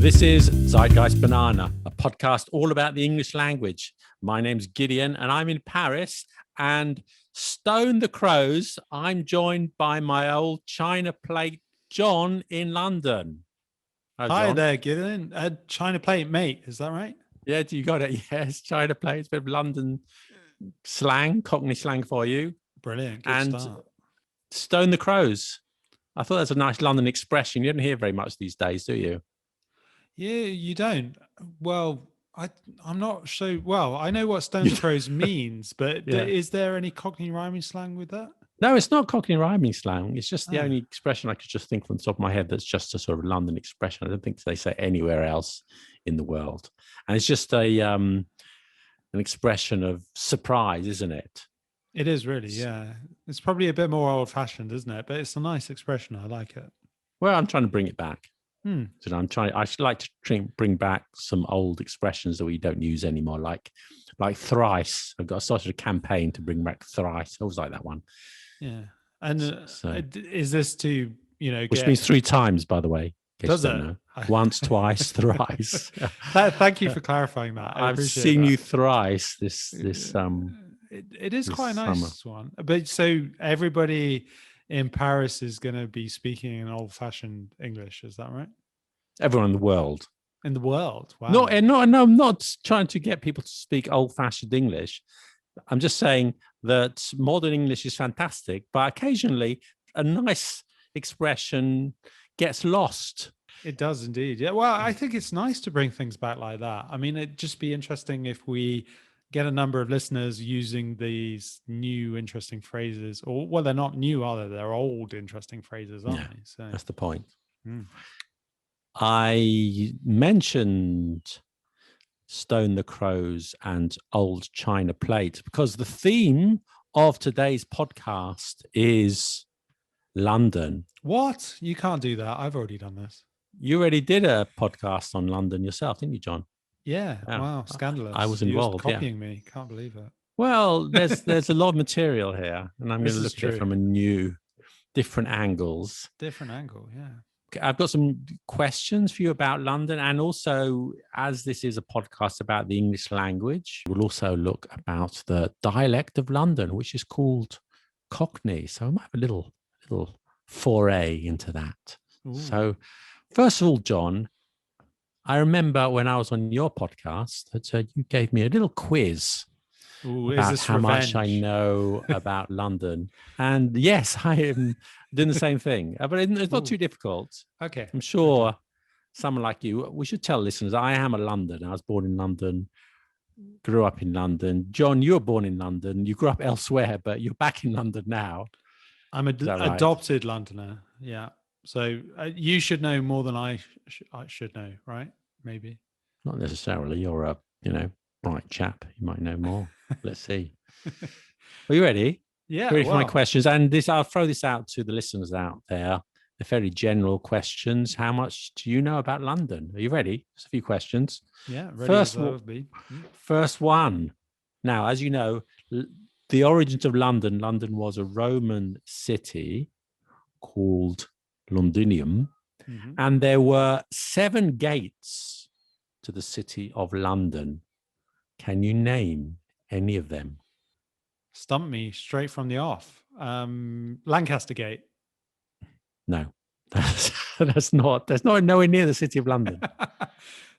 This is Zeitgeist Banana, a podcast all about the English language. My name's Gideon and I'm in Paris. And stone the crows, I'm joined by my old China plate, Jon, in London. Hi there, Gideon. China plate, mate. Is that right? Yeah, you got it. Yes, China plate. It's a bit of London slang, Cockney slang for you. Brilliant. Good and start. Stone the crows. I thought that's a nice London expression. You don't hear very much these days, do you? Yeah, you don't. Well, I'm not so well. I know what stone the crows means, but Yeah. is there any Cockney rhyming slang with that? No, it's not Cockney rhyming slang. It's just the only expression I could just think from the top of my head that's just a sort of London expression. I don't think they say anywhere else in the world. And it's just an expression of surprise, isn't it? It is really, yeah. It's probably a bit more old-fashioned, isn't it? But it's a nice expression. I like it. Well, I'm trying to bring it back. So I should like to bring back some old expressions that we don't use anymore, like thrice. I've got started a campaign to bring back thrice. I always like that one. Yeah. And is this to, which means 3 times, by the way. Does it? Know. Once, twice, thrice. Thank you for clarifying that. I've seen you thrice this It is quite a nice summer. one. But so everybody in Paris is going to be speaking in old-fashioned English. Is that right? Everyone in the world. In the world? Wow. No, I'm not trying to get people to speak old-fashioned English. I'm just saying that modern English is fantastic, but occasionally a nice expression gets lost. It does indeed. Yeah. Well, I think it's nice to bring things back like that. I mean, it'd just be interesting if we get a number of listeners using these new interesting phrases, or well, they're not new, are they? They're old interesting phrases, aren't they? So that's the point. I mentioned Stone the Crows and Old China Plate because the theme of today's podcast is London. What? You can't do that. I've already done this. You already did a podcast on London yourself, didn't you, Jon? Yeah. Wow. Scandalous. I was involved. Copying me. Can't believe it. Well, there's a lot of material here, and I'm going to look at it from different angles. Different angle, yeah. I've got some questions for you about London, and also, as this is a podcast about the English language, we'll also look about the dialect of London, which is called Cockney. So I might have a little foray into that. Ooh. So, first of all, Jon, I remember when I was on your podcast that you gave me a little quiz about how much I know about London. And yes, I am doing the same thing, but it's not too difficult. Okay. I'm sure someone like you, we should tell listeners, I am a Londoner. I was born in London, grew up in London. Jon, you were born in London. You grew up elsewhere, but you're back in London now. I'm an adopted Londoner. Yeah. So you should know more than I should know, right? Maybe. Not necessarily. You're a, bright chap. You might know more. Let's see. Are you ready? Yeah. Ready for my questions? And I'll throw this out to the listeners out there. They're very general questions. How much do you know about London? Are you ready? Just a few questions. Yeah. Ready First one. Now, as you know, the origins of London was a Roman city called Londinium. Mm-hmm. And there were 7 gates to the city of London. Can you name any of them? Stump me straight from the off. Lancaster Gate. No, that's not nowhere near the city of London.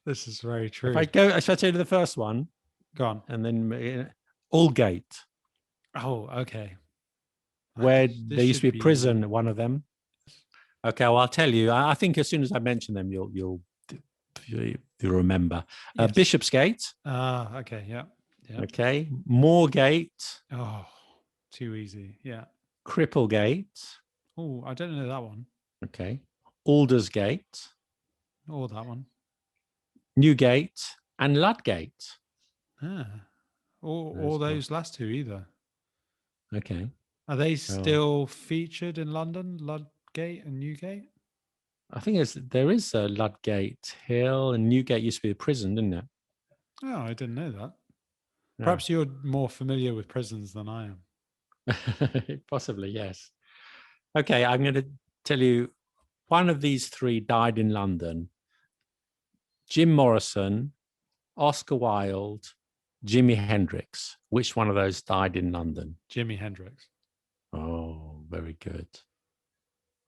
This is very true. If I tell you the first one? Go on. And then Aldgate. Oh, okay. Where there used to be a prison at one of them. Okay, well, I'll tell you. I think as soon as I mention them, you'll remember. Yes. Bishopsgate. Okay, yeah. Okay, Moorgate. Oh, too easy. Yeah. Cripplegate. Oh, I don't know that one. Okay, Aldersgate. Oh, that one. Newgate and Ludgate. Or those last two either. Okay. Are they still featured in London? Ludgate and Newgate? I think there is a Ludgate Hill, and Newgate used to be a prison, didn't it? Oh, I didn't know that. No. Perhaps you're more familiar with prisons than I am. Possibly, yes. Okay, I'm going to tell you, one of these 3 died in London. Jim Morrison, Oscar Wilde, Jimi Hendrix. Which one of those died in London? Jimi Hendrix. Oh, very good.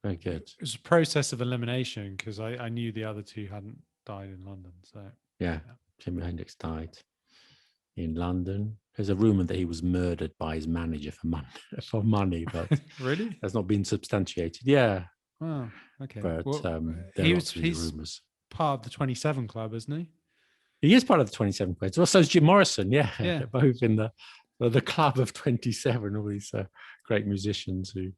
Very good. It was a process of elimination because I knew the other two hadn't died in London. So Yeah, Jimi Hendrix died in London. There's a rumor that he was murdered by his manager for money, but really, that's not been substantiated. Yeah. oh, okay. But Well, there are lots of he's rumors. part of the 27 Club, isn't he? He is part of the 27 Club. Well, so is Jim Morrison. Yeah, Yeah. they're both in the club of 27. All these great musicians who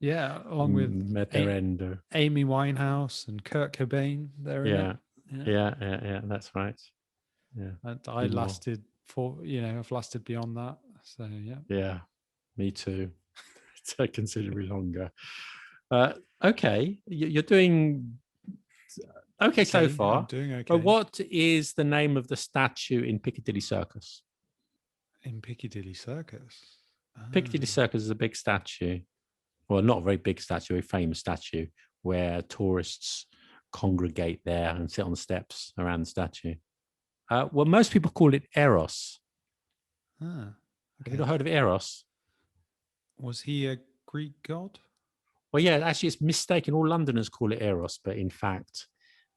along with met their end. Amy Winehouse and Kurt Cobain. They're in it. Yeah. That's right. Yeah, and I lasted I've lasted beyond that. So yeah, me too. It's considerably longer. Okay, you're doing okay so far. I'm doing okay. But what is the name of the statue in Piccadilly Circus? In Piccadilly Circus? Piccadilly Circus is a big statue. Well, not a very big statue, a famous statue where tourists congregate there and sit on the steps around the statue. Well, most people call it Eros. Okay. Have you not heard of Eros? Was he a Greek god? Well, yeah, actually, it's mistaken. All Londoners call it Eros, but in fact,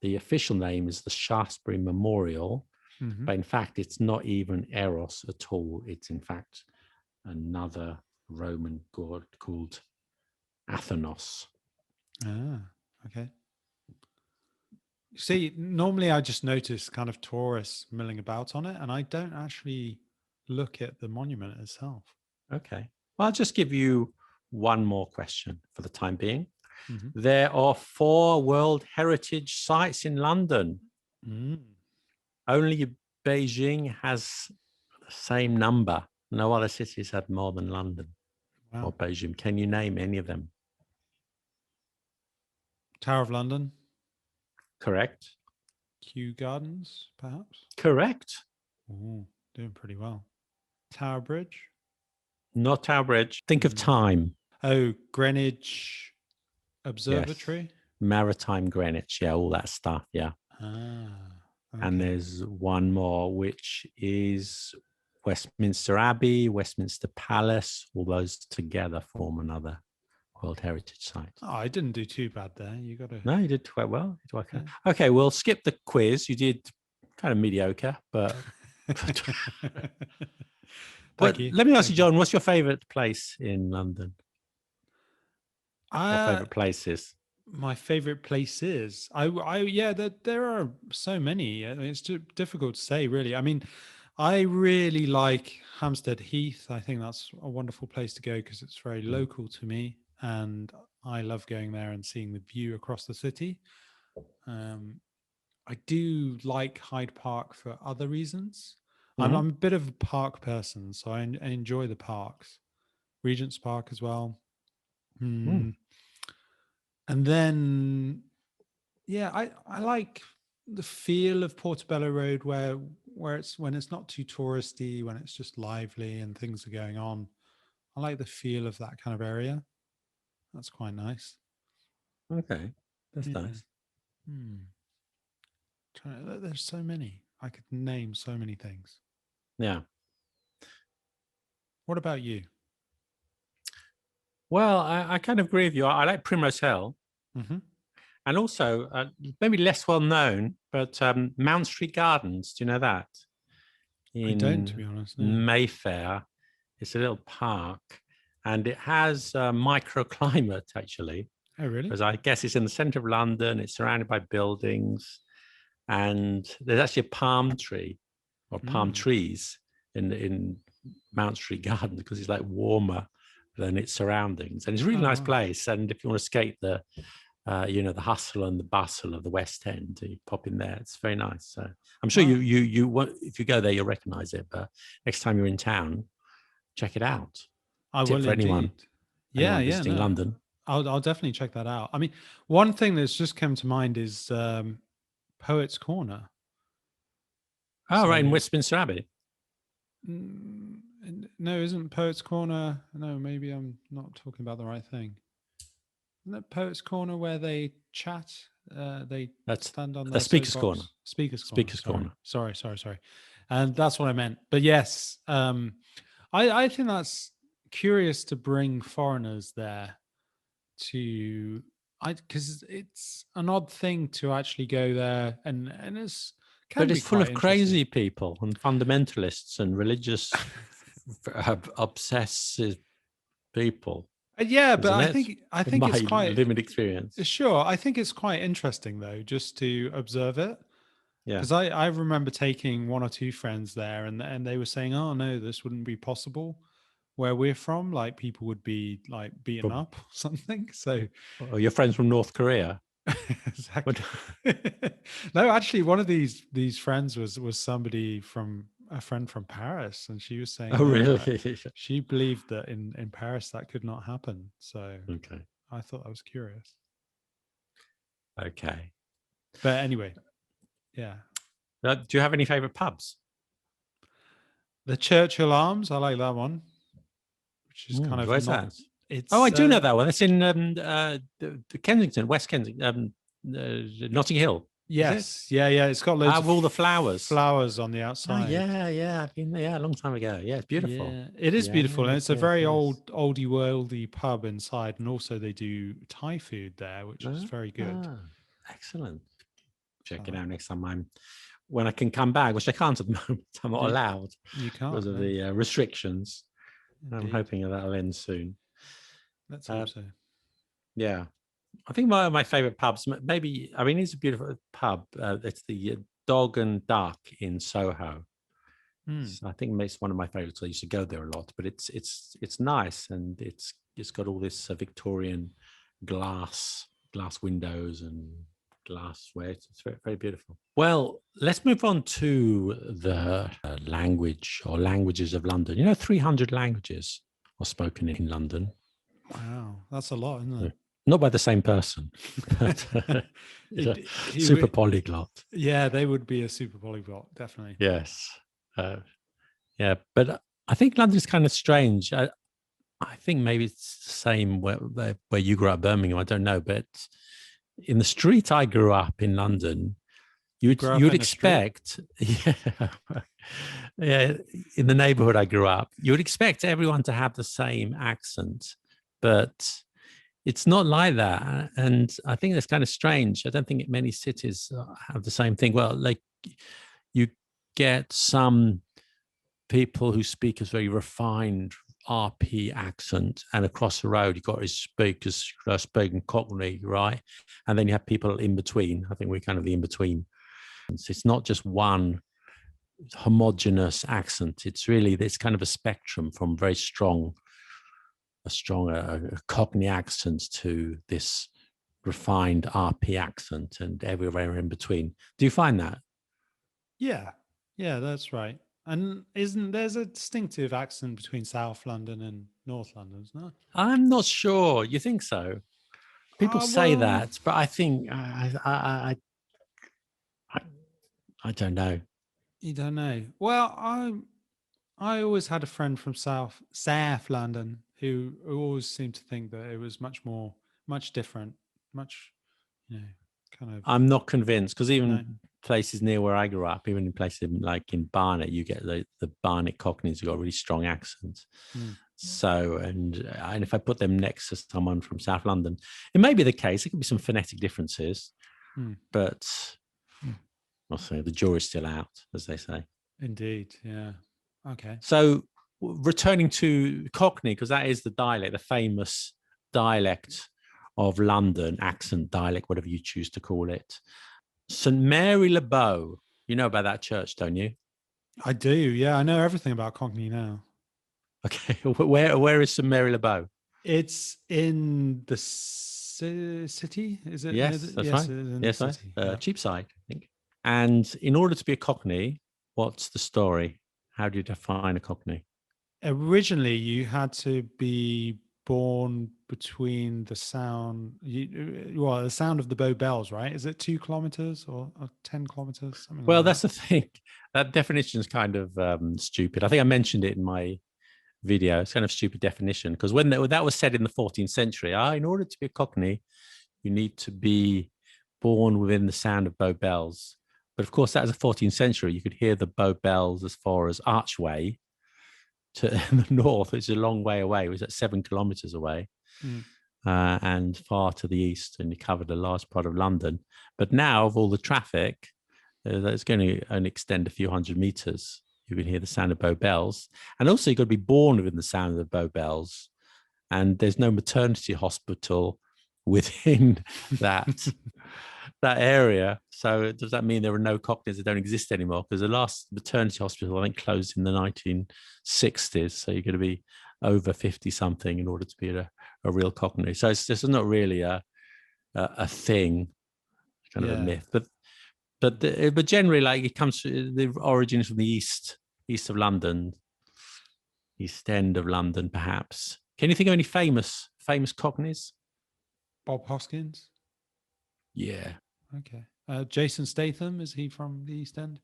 the official name is the Shaftesbury Memorial. Mm-hmm. But in fact, it's not even Eros at all. It's in fact another Roman god called Athenos. Okay. See, normally I just notice kind of tourists milling about on it, and I don't actually look at the monument itself. Okay. Well, I'll just give you one more question for the time being. Mm-hmm. There are 4 World Heritage sites in London. Only Beijing has the same number. No other cities have more than London or Beijing. Can you name any of them? Tower of London. Correct. Kew Gardens, perhaps? Correct. Ooh, doing pretty well. Tower Bridge? Not Tower Bridge. Think of time. Oh, Greenwich Observatory? Yes. Maritime Greenwich. Yeah, all that stuff. Yeah. Okay. And there's one more, which is Westminster Abbey, Westminster Palace. All those together form another World Heritage Site. Oh, I didn't do too bad there. You got to. No, you did quite well. Yeah. Okay, we'll skip the quiz. You did kind of mediocre, but. But let me ask you, John, what's your favorite place in London? Or favorite places? My favorite places. There are so many. I mean, it's too difficult to say, really. I mean, I really like Hampstead Heath. I think that's a wonderful place to go because it's very local to me, and I love going there and seeing the view across the city. I do like Hyde Park for other reasons. I'm a bit of a park person, so I enjoy the parks. Regent's Park as well. And then, I like the feel of Portobello Road where it's when it's not too touristy, when it's just lively and things are going on. I like the feel of that kind of area. That's quite nice. Okay, that's nice. There's so many. I could name so many things. Yeah. What about you? Well, I kind of agree with you. I like Primrose Hill. Mm-hmm. And also, maybe less well known, but Mound Street Gardens. Do you know that? I don't, to be honest. No. Mayfair. It's a little park, and it has a microclimate, actually. Oh, really? Because I guess it's in the center of London. It's surrounded by buildings, and there's actually a palm tree or palm trees in Mount Street Garden because it's like warmer than its surroundings, and it's a really nice place. And if you want to escape the the hustle and the bustle of the West End, you pop in there. It's very nice. So I'm sure you won't, if you go there, you'll recognize it. But next time you're in town, check it out. I will indeed. Anyone visiting London. I'll definitely check that out. I mean, one thing that's just come to mind is Poets' Corner. Oh, right, in Westminster Abbey. No, isn't Poets' Corner? No, maybe I'm not talking about the right thing. Isn't that Poets' Corner where they chat They That's stand on the their Speaker's soapbox. Corner. Speaker's corner. Speaker's Corner. Sorry. And that's what I meant. But yes, I think that's curious to bring foreigners there to because it's an odd thing to actually go there and it's can But be it's full quite of interesting. crazy people and fundamentalists and religious obsessive people. Yeah, but Isn't it? I think My it's quite living experience. sure. I think it's quite interesting though, just to observe it. Yeah. Because I remember taking one or two friends there, and they were saying, "Oh no, this wouldn't be possible where we're from. Like people would be like beaten But- up or something." So Oh, your friends from North Korea. exactly. No, actually, one of these friends was somebody from a friend from Paris, and she was saying, Oh, no, really? she believed that in Paris that could not happen. So Okay. I thought that was curious. Okay. But anyway, yeah. Do you have any favorite pubs? The Churchill Arms, I like that one, which is kind of Where's not. that? It's Oh, I do know that one. It's in the Kensington, West Kensington, Notting Hill. Yes, yeah. It's got loads of all the flowers. Flowers on the Oh, outside. yeah. I've been there a long time ago. Yeah, it's beautiful. Yeah, it is beautiful, and it's a yes, very yes. oldie worldy pub inside, and also they do Thai food there, which is very good. Excellent. Check it out next time when I can come back, which I can't at the moment. I'm not allowed. You can't because of the restrictions. Indeed. I'm hoping that'll end soon. Let's hope so. Yeah. I think my favorite pubs, maybe, I mean, it's a beautiful pub. It's the Dog and Duck in Soho. So I think it's one of my favorites. I used to go there a lot, but it's nice, and it's got all this Victorian glass windows and glassware. It's very, very beautiful. Well, let's move on to the language or languages of London. 300 languages are spoken in London. Wow, that's a lot, isn't it? Not by the same person, but super polyglot. Yeah, they would be a super polyglot, definitely. Yes. Yeah, but I think London's kind of strange. I think maybe it's the same where you grew up, Birmingham. I don't know, but in the street I grew up in London, you'd expect, yeah, in the neighborhood I grew up, you would expect everyone to have the same accent, but it's not like that. And I think that's kind of strange. I don't think many cities have the same thing. Well, like you get some people who speak a very refined RP accent, and across the road you've got his speakers speaking Cockney, right? And then you have people in between. I think we're kind of the in between. It's not just one homogenous accent. It's really this kind of a spectrum from very strong Cockney accent to this refined RP accent, and everywhere in between. Do you find that? Yeah, that's right. And there's a distinctive accent between South London and North London, isn't there? I'm not sure. You think so? People say that, but I think I don't know. You don't know. Well, I always had a friend from South London who always seemed to think that it was much different, much, kind of. I'm not convinced, because even places near where I grew up, even in places like in Barnet, you get the Barnet Cockneys who got a really strong accent. So, and if I put them next to someone from South London, it may be the case. There could be some phonetic differences, but I'll say the jury's still out, as they say. Indeed, yeah. Okay. So, returning to Cockney, because that is the dialect, the famous dialect of London, accent, dialect, whatever you choose to call it. St Mary le Bow. You know about that church, don't you? I do, yeah. I know everything about Cockney now. Okay, where is St Mary le Bow? It's in the city, is it? Yes, that's right. Yes, right. Cheapside, I think. And in order to be a Cockney, what's the story? How do you define a Cockney? Originally, you had to be born between the sound of the Bow Bells, right? Is it 2 kilometers or 10 kilometers? Something well, like that's the thing. That definition is kind of stupid. I think I mentioned it in my video. It's kind of stupid definition, because when that was said in the 14th century, in order to be a Cockney, you need to be born within the sound of Bow Bells. But of course, that was the 14th century. You could hear the Bow Bells as far as Archway to the north. It's a long way away. It was at 7 kilometers away. And far to the east, and you covered a large part of London. But now, of all the traffic, that's going to only extend a few hundred meters. You can hear the sound of Bow Bells. And also, you've got to be born within the sound of the Bow Bells. And there's no maternity hospital within that area. So does that mean there are no Cockneys that don't exist anymore? Because the last maternity hospital, I think, closed in the 1960s. So you're going to be over 50 something in order to be a real Cockney. So this is not really a thing, kind of a myth. But generally, like, it comes to the origins from the east of London, east end of London, perhaps. Can you think of any famous Cockneys? Bob Hoskins. Yeah. Okay. Jason Statham, is he from the East End?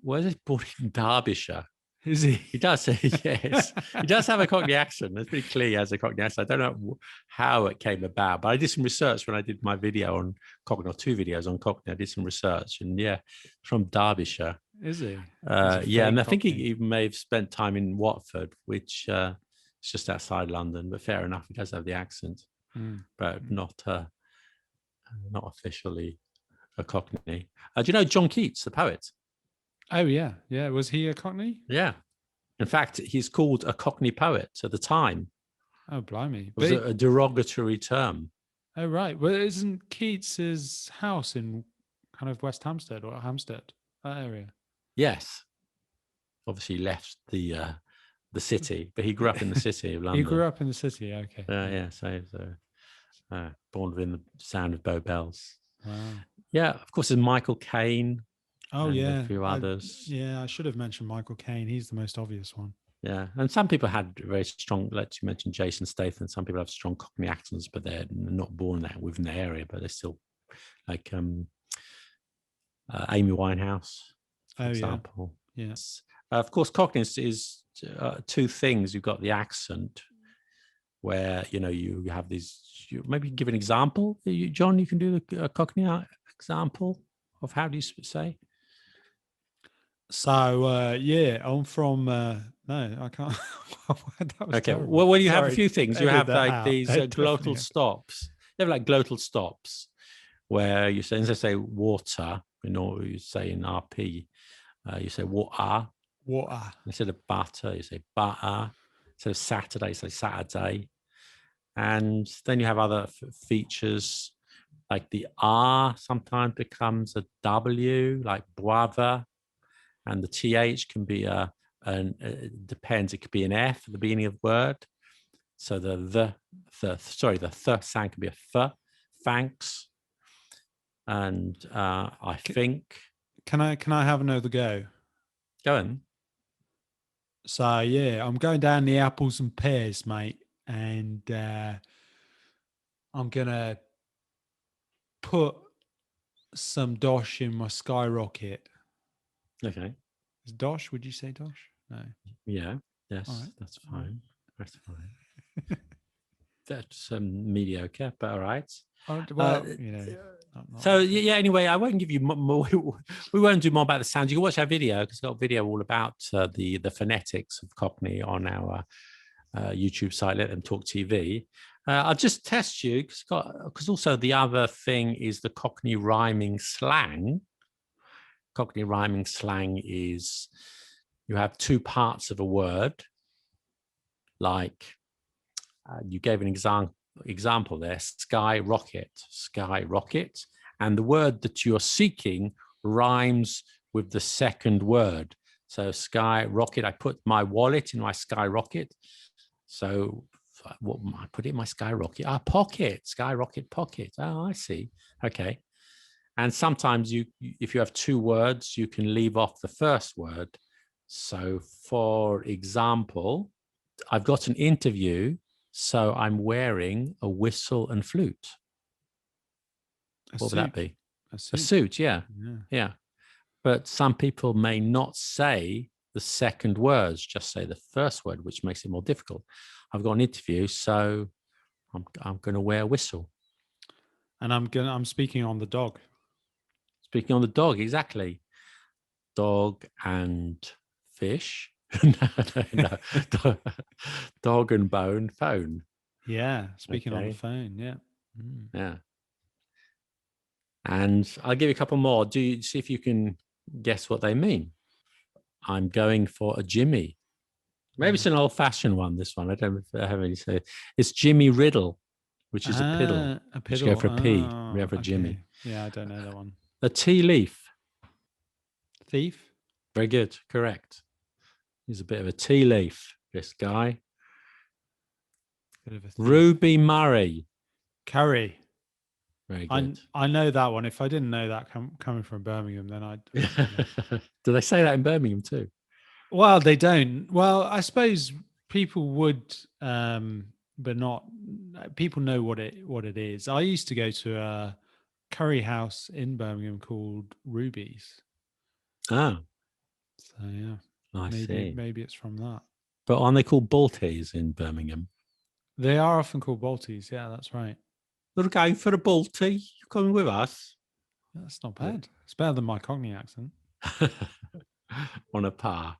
Where's he born in Derbyshire? Is he? He does. Yes, he does have a Cockney accent. It's pretty clear he has a Cockney accent. I don't know how it came about, but I did some research when I did my video on Cockney, or 2 videos on Cockney. I did some research, and from Derbyshire. Is he? Yeah, and I think he may have spent time in Watford, which is just outside London. But fair enough, he does have the accent, but not officially a Cockney. Do you know John Keats, the poet? Oh, yeah. Yeah. Was he a Cockney? Yeah. In fact, he's called a Cockney poet at the time. Oh, blimey. It was a derogatory term. Oh, right. Well, isn't Keats's house in kind of West Hampstead or Hampstead, that area? Yes. Obviously, he left the city, but he grew up in the city of London. He grew up in the city, okay. Yeah. So born within the sound of Bow Bells. Wow. Yeah, of course, there's Michael Caine. Oh, yeah. A few others. I should have mentioned Michael Caine. He's the most obvious one. Yeah, and some people had very strong, like you mentioned, Jason Statham. Some people have strong Cockney accents, but they're not born there within the area, but they're still like Amy Winehouse, for example. Yeah. Yes. Of course, Cockney is 2 things. You've got the accent, where you have these. Maybe give an example, John. You can do a Cockney example of how do you say. So I'm from. No, I can't. Okay. Terrible. Well, you have a few things. You have like these glottal stops. You have like glottal stops, where you say, instead of say water, you say in RP, you say water. Water. Instead of butter, you say butter. Instead of Saturday, you say Saturday. And then you have other features, like the R sometimes becomes a W, like brother. And the TH can be it depends. It could be an F at the beginning of the word. So the th sound can be a th, thanks. And I think. Can I have another go? Go on. So I'm going down the apples and pears, mate, and I'm gonna put some dosh in my skyrocket. Okay. Is dosh? Would you say dosh? No. Yeah. Yes. Right. That's fine. That's fine. That's mediocre, but all right. Well, So anyway, I won't give you more. We won't do more about the sounds. You can watch our video, because we've got a video all about the phonetics of Cockney on our YouTube site, Let Them Talk TV. I'll just test you, because also the other thing is the Cockney rhyming slang. Cockney rhyming slang is you have 2 parts of a word, like you gave an example there, skyrocket, and the word that you're seeking rhymes with the second word. So skyrocket, I put my wallet in my skyrocket. So what I put it in my skyrocket? Pocket, skyrocket pocket. Oh, I see. Okay. And sometimes if you have 2 words, you can leave off the first word. So for example, I've got an interview, so I'm wearing a whistle and flute. What would that be? A suit, yeah. But some people may not say the second words, just say the first word, which makes it more difficult. I've got an interview, so I'm going to wear a whistle. And I'm speaking on the dog. Speaking on the dog, exactly. Dog and fish. No. Dog and bone, phone. Yeah, speaking on the Okay. phone. Yeah. Mm. Yeah. And I'll give you a couple more. Do you see if you can guess what they mean? I'm going for a Jimmy. Maybe it's an old-fashioned one, this one. I don't have any say. It's Jimmy Riddle, which is a piddle. A Which go piddle. for a P. We Oh, have a Jimmy. okay. Yeah, I don't know that one. A tea leaf. Thief. Very good. Correct. He's a bit of a tea leaf, this guy. Bit of a thief. Ruby Murray. Curry. Very good. I know that one. If I didn't know that coming from Birmingham, then I'd. Do they say that in Birmingham too? Well, they don't. Well, I suppose people would, but not. People know what it is. I used to go to a curry house in Birmingham called Ruby's. Oh, So yeah, I see. Maybe it's from that. But aren't they called Balties in Birmingham? They are often called Balties. Yeah, that's right. We're going for a Baltie. You coming with us? That's not bad. It's better than my Cockney accent. On a par.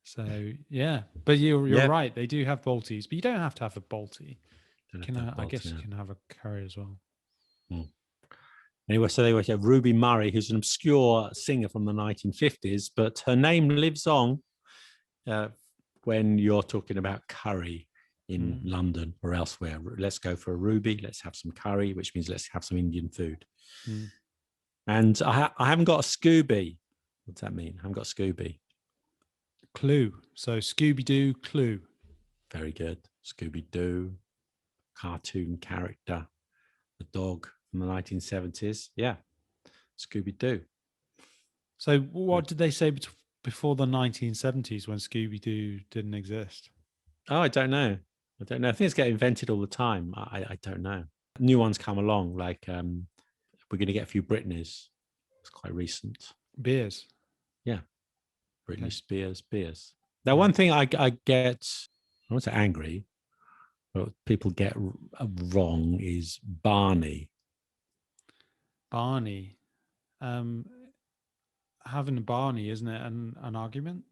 So yeah, but you're right. They do have Balties, but you don't have to have a Baltie. I guess you can have a curry as well. Anyway, so they have Ruby Murray, who's an obscure singer from the 1950s, but her name lives on when you're talking about curry in London or elsewhere. Let's go for a Ruby. Let's have some curry, which means let's have some Indian food. And I haven't got a Scooby. What's that mean? I haven't got a Scooby. Clue. So Scooby-Doo, Clue. Very good. Scooby-Doo, cartoon character, the dog from the 1970s. Yeah, Scooby-Doo. So what did they say before the 1970s when Scooby-Doo didn't exist? Oh, I don't know. I think it's getting invented all the time. I don't know. New ones come along, like we're going to get a few Britneys. It's quite recent. Beers. Yeah. Britney Spears beers. Now, one thing I get, I won't say angry, but people get wrong is Barney. Barney. Having a Barney, isn't it an argument?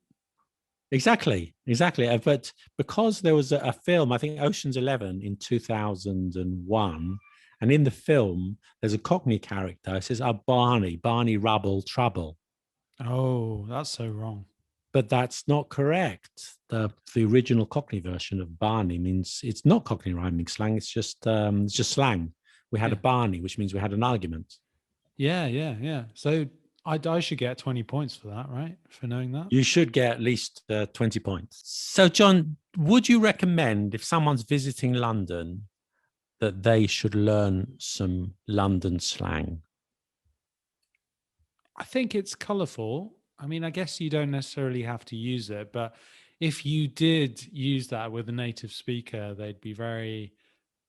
Exactly. But because there was a film, I think Ocean's 11 in 2001, and in the film, there's a Cockney character. It says, Barney, rubble, trouble. Oh, that's so wrong. But that's not correct. The original Cockney version of Barney means it's not Cockney rhyming slang. It's just slang. We had a Barney, which means we had an argument. Yeah. So I should get 20 points for that, right? For knowing that? You should get at least 20 points. So, John, would you recommend if someone's visiting London that they should learn some London slang? I think it's colourful. I mean, I guess you don't necessarily have to use it, but if you did use that with a native speaker, they'd be very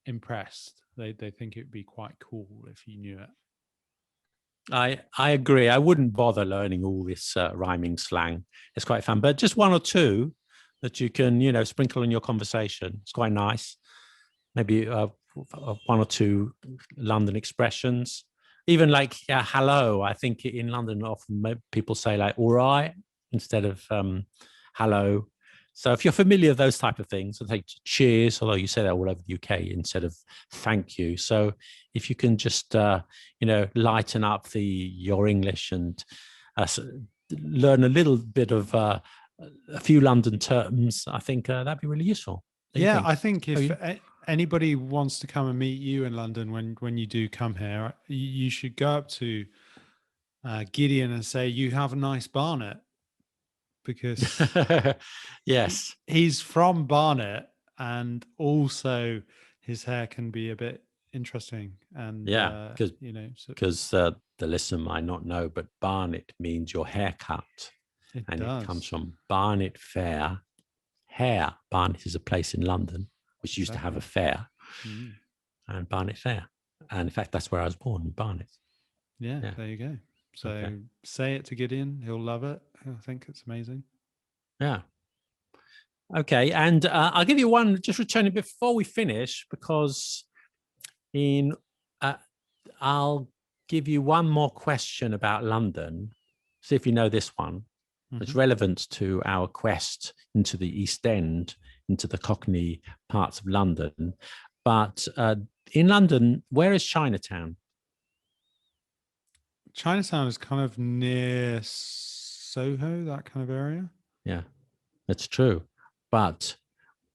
impressed. They think it would be quite cool if you knew it. I agree. I wouldn't bother learning all this rhyming slang. It's quite fun, but just one or two that you can, sprinkle in your conversation. It's quite nice. Maybe one or two London expressions. Even like hello. I think in London often people say like all right instead of hello. So if you're familiar with those type of things, I think cheers, although you say that all over the UK instead of thank you. So if you can just lighten up your English and learn a little bit of a few London terms, I think that'd be really useful. Yeah, I think if anybody wants to come and meet you in London when you do come here, you should go up to Gideon and say, you have a nice Barnet. Because yes, he's from Barnet, and also his hair can be a bit interesting. And because the listener might not know, but Barnet means your haircut, it comes from Barnet Fair. Barnet is a place in London which used to have a fair, and Barnet Fair, and in fact that's where I was born, in Barnet. Yeah, there you go. So say it to Gideon; he'll love it. I think it's amazing. Yeah. Okay, and I'll give you one, just returning before we finish, because I'll give you one more question about London. See if you know this one. It's relevant to our quest into the East End, into the Cockney parts of London. But in London, where is Chinatown? Chinatown is kind of near Soho, that kind of area. Yeah, that's true. But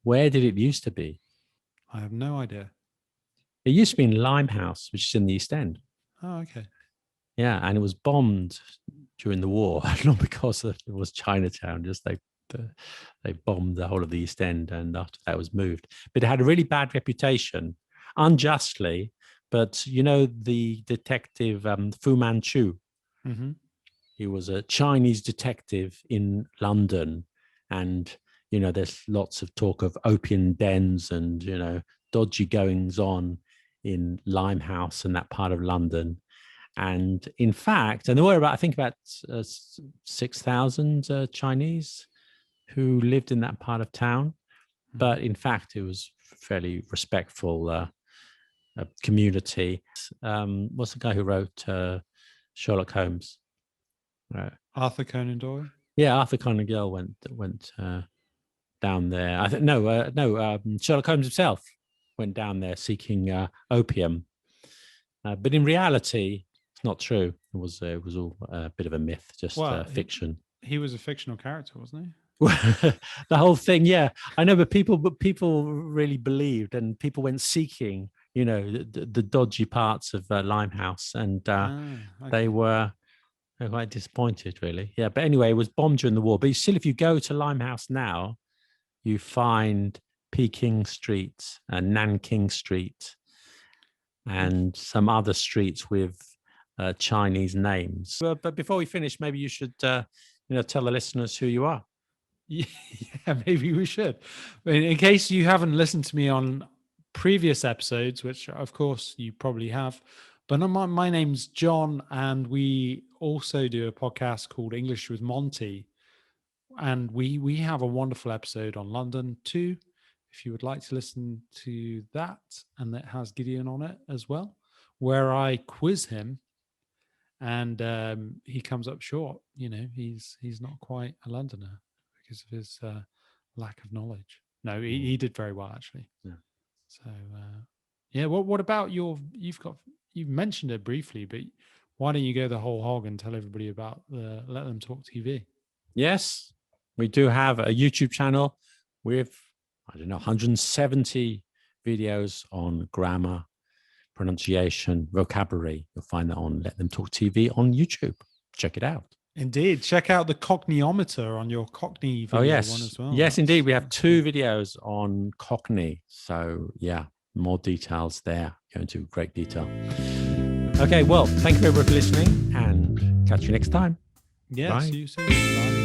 where did it used to be? I have no idea. It used to be in Limehouse, which is in the East End. Oh, okay. Yeah, and it was bombed during the war, not because it was Chinatown, just they bombed the whole of the East End, and after that was moved. But it had a really bad reputation, unjustly. But you know the detective Fu Manchu. He was a Chinese detective in London, and you know there's lots of talk of opium dens and you know dodgy goings on in Limehouse and that part of London. And in fact, and there were about, I think about 6,000 Chinese who lived in that part of town. But in fact, it was fairly respectful community. What's the guy who wrote Sherlock Holmes? Arthur Conan Doyle. Yeah, Arthur Conan Doyle went down there. I think Sherlock Holmes himself went down there seeking opium. But in reality, it's not true. It was all a bit of a myth, just fiction. He was a fictional character, wasn't he? The whole thing, yeah, I know, but people really believed, and people went seeking, you know, the dodgy parts of Limehouse, and they were quite disappointed, really. Yeah, but anyway, it was bombed during the war. But still, if you go to Limehouse now, you find Peking Street and Nanking Street, and some other streets with Chinese names. But before we finish, maybe you should, tell the listeners who you are. Yeah, maybe we should. In case you haven't listened to me on previous episodes, which of course you probably have, but my name's John, and we also do a podcast called English with Monty, and we have a wonderful episode on London too. If you would like to listen to that, and that has Gideon on it as well, where I quiz him, and he comes up short. You know, he's not quite a Londoner because of his lack of knowledge. No, he did very well actually. Yeah. So yeah. What about you've mentioned it briefly, but why don't you go the whole hog and tell everybody about the Let Them Talk TV? Yes, we do have a YouTube channel with 170 videos on grammar, pronunciation, vocabulary. You'll find that on Let Them Talk TV on YouTube. Check it out. Indeed. Check out the Cockneyometer on your Cockney video one as well. Yes, indeed. We have 2 videos on Cockney. So yeah, more details there. Go into great detail. Okay, well, thank you everyone for listening, and catch you next time. Yeah, Bye. see you soon. Bye.